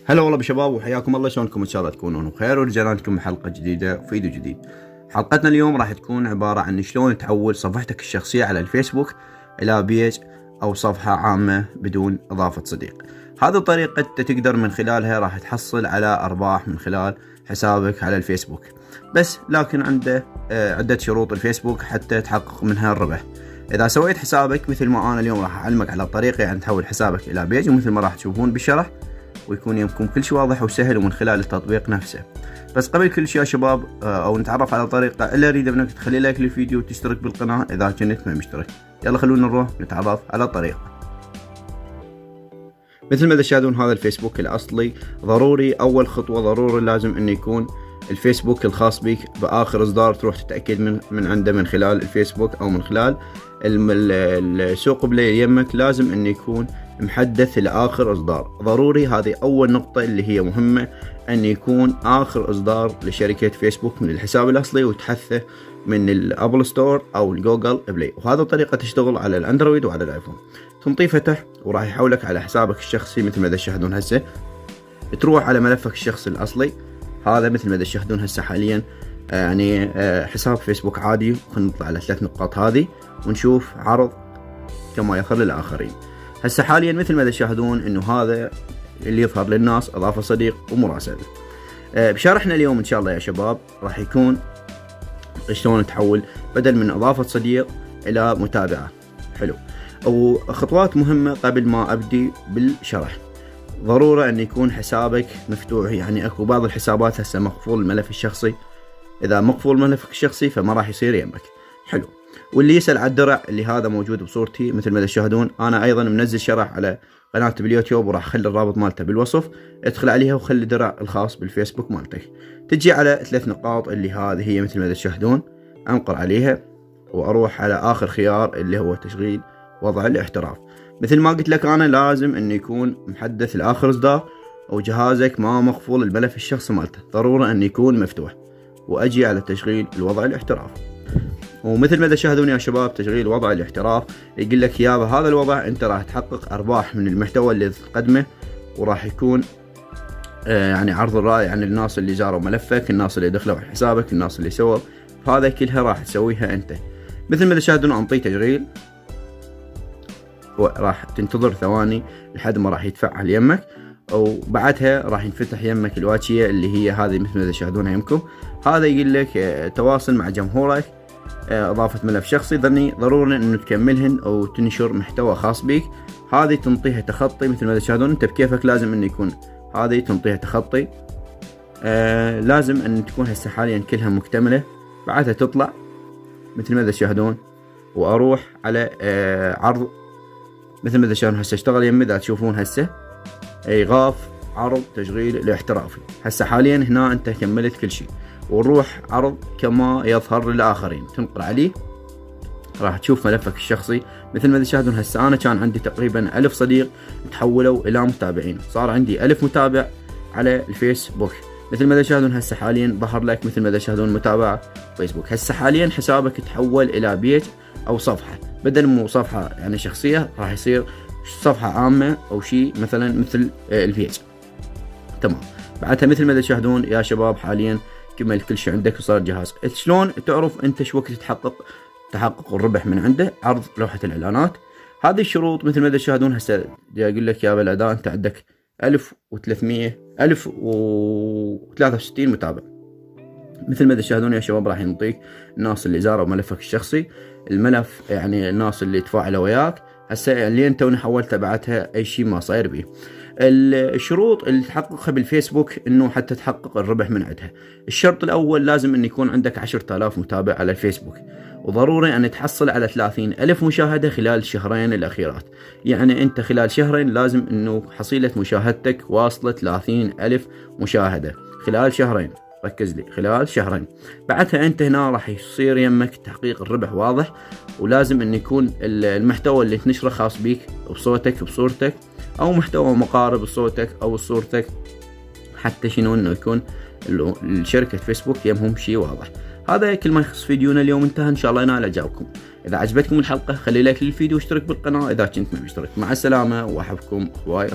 هلا والله بشباب وحياكم الله. شلونكم؟ ان شاء الله تكونون بخير ورجعنا لكم بحلقه جديده وفيديو جديد. حلقتنا اليوم راح تكون عباره عن شلون تحول صفحتك الشخصيه على الفيسبوك الى بيج او صفحه عامه بدون اضافه صديق. هذه الطريقه تقدر من خلالها راح تحصل على ارباح من خلال حسابك على الفيسبوك، بس لكن عنده عده شروط الفيسبوك حتى تحقق منها الربح. اذا سويت حسابك مثل ما انا اليوم راح اعلمك على الطريقه يعني تحول حسابك الى بيج، ومثل ما راح تشوفون بالشرح ويكون يمكم كل شيء واضح وسهل ومن خلال التطبيق نفسه. بس قبل كل شيء يا شباب او نتعرف على الطريقه، الا اريد منك تخلي لايك للفيديو وتشترك بالقناه اذا كنت ما مشترك. يلا خلونا نروح نتعرف على الطريقه. مثل ما تشاهدون هذا الفيسبوك الاصلي، ضروري اول خطوه ضروري لازم انه يكون الفيسبوك الخاص بك باخر اصدار تروح تتاكد من عنده من خلال الفيسبوك او من خلال السوق بلاي يمك، لازم انه يكون محدث لاخر اصدار. ضروري هذه اول نقطه اللي هي مهمه، ان يكون اخر اصدار لشركه فيسبوك من الحساب الاصلي وتحثه من الابل ستور او الجوجل بلاي. وهذه الطريقه تشتغل على الاندرويد وعلى الايفون. تنطيه فتح وراح يحولك على حسابك الشخصي مثل ما تشاهدون هسه. تروح على ملفك الشخصي الاصلي، هذا مثل ما تشاهدون هسه حاليا يعني حساب فيسبوك عادي. خلينا نطلع على 3 نقاط هذه ونشوف عرض كما يظهر للاخرين. هسه حاليا مثل ما تشاهدون انه هذا اللي يظهر للناس اضافه صديق ومراسله. بشرحنا اليوم ان شاء الله يا شباب راح يكون شلون تحول بدل من اضافه صديق الى متابعه. حلو. وخطوات مهمه قبل ما ابدي بالشرح. ضرورة ان يكون حسابك مفتوح، يعني اكو بعض الحسابات هسه مقفول الملف الشخصي. اذا مقفول ملفك الشخصي فما راح يصير يمك. حلو. واللي يسأل على الدرع اللي هذا موجود بصورتي مثل ما تشاهدون، انا ايضا منزل شرح على قناتي باليوتيوب وراح اخلي الرابط مالته بالوصف، ادخل عليها وخلي الدرع الخاص بالفيسبوك مالتك. تجي على 3 نقاط اللي هذه هي مثل ما تشاهدون، انقر عليها واروح على اخر خيار اللي هو تشغيل وضع الاحتراف. مثل ما قلت لك انا لازم انه يكون محدث لاخر اصدار او جهازك ما مقفول الملف الشخصي مالته، ضروري انه يكون مفتوح. واجي على تشغيل الوضع الاحتراف، ومثل ما تشاهدون يا شباب تشغيل وضع الاحتراف يقول لك يا بهذا الوضع انت راح تحقق ارباح من المحتوى اللي تقدمه، وراح يكون يعني عرض الرأي عن الناس اللي زاروا ملفك، الناس اللي دخلوا على حسابك، الناس اللي سووا، هذا كلها راح تسويها انت. مثل ما تشاهدون انطي تشغيل وراح تنتظر ثواني لحد ما راح يتفعل يمك، وبعدها راح ينفتح يمك الواجهه اللي هي هذه مثل ما تشاهدونها يمكم. هذا يقول لك تواصل مع جمهورك، اضافه ملف شخصي. ضروري انه تكملهن او تنشر محتوى خاص بك. هذه تنطيها تخطي مثل ما تشاهدون انت بكيفك، لازم انه يكون هذه تنطيها تخطي. لازم ان تكون هسه حاليا كلها مكتمله. بعدها تطلع مثل ما تشاهدون واروح على عرض مثل ما تشاهدون هسه اشتغل يمي. اذا تشوفون هسه ايقاف عرض تشغيل الاحترافي. هسه حاليا هنا انت كملت كل شيء، ونروح عرض كما يظهر للاخرين. تنقر عليه راح تشوف ملفك الشخصي مثل ما تشاهدون هسه. انا كان عندي تقريبا 1000 صديق تحولوا الى متابعين، صار عندي 1000 متابع على الفيسبوك. مثل ما تشاهدون هسه حاليا ظهر لك مثل ما تشاهدون متابعة فيسبوك. هسه حاليا حسابك تحول الى بيج او صفحة، بدل مو صفحة يعني شخصية راح يصير صفحة عامة او شيء مثل البيج. تمام. بعدها مثل ما تشاهدون يا شباب حاليا كمل كل شيء عندك وصار جهاز. شلون تعرف انت شو وقت تحقق الربح من عنده؟ عرض لوحة الاعلانات. هذه الشروط مثل ما تشاهدون هسه يقول لك يا بالاداء انت عندك 1063 متابع. مثل ما تشاهدون يا شباب راح ينطيك الناس اللي زاروا ملفك الشخصي، الملف يعني الناس اللي تفاعلوا وياك. هسه اللي انت حولته بعدها اي شيء ما صاير بيه. الشروط اللي تحققها بالفيسبوك انه حتى تحقق الربح من عندها. الشرط الاول لازم ان يكون عندك 10,000 متابع على الفيسبوك، وضروري ان تحصل على 30,000 مشاهدة خلال الشهرين الاخيرات. يعني انت خلال شهرين لازم انه حصيلة مشاهدتك واصلة 30,000 مشاهدة خلال شهرين. ركز لي خلال شهرين. بعدها انت هنا راح يصير يمك تحقيق الربح واضح. ولازم ان يكون المحتوى اللي تنشره خاص بيك بصوتك بصورتك، او محتوى مقارب بصوتك او صورتك، حتى شنو انه يكون الشركة فيسبوك يمهم شيء واضح. هذا كل ما يخص فيديونا اليوم انتهى. ان شاء الله ينال اعجابكم. اذا عجبتكم الحلقة خلي لايك للفيديو واشترك بالقناة اذا كنت ما مشترك. مع السلامة واحبكم هواي.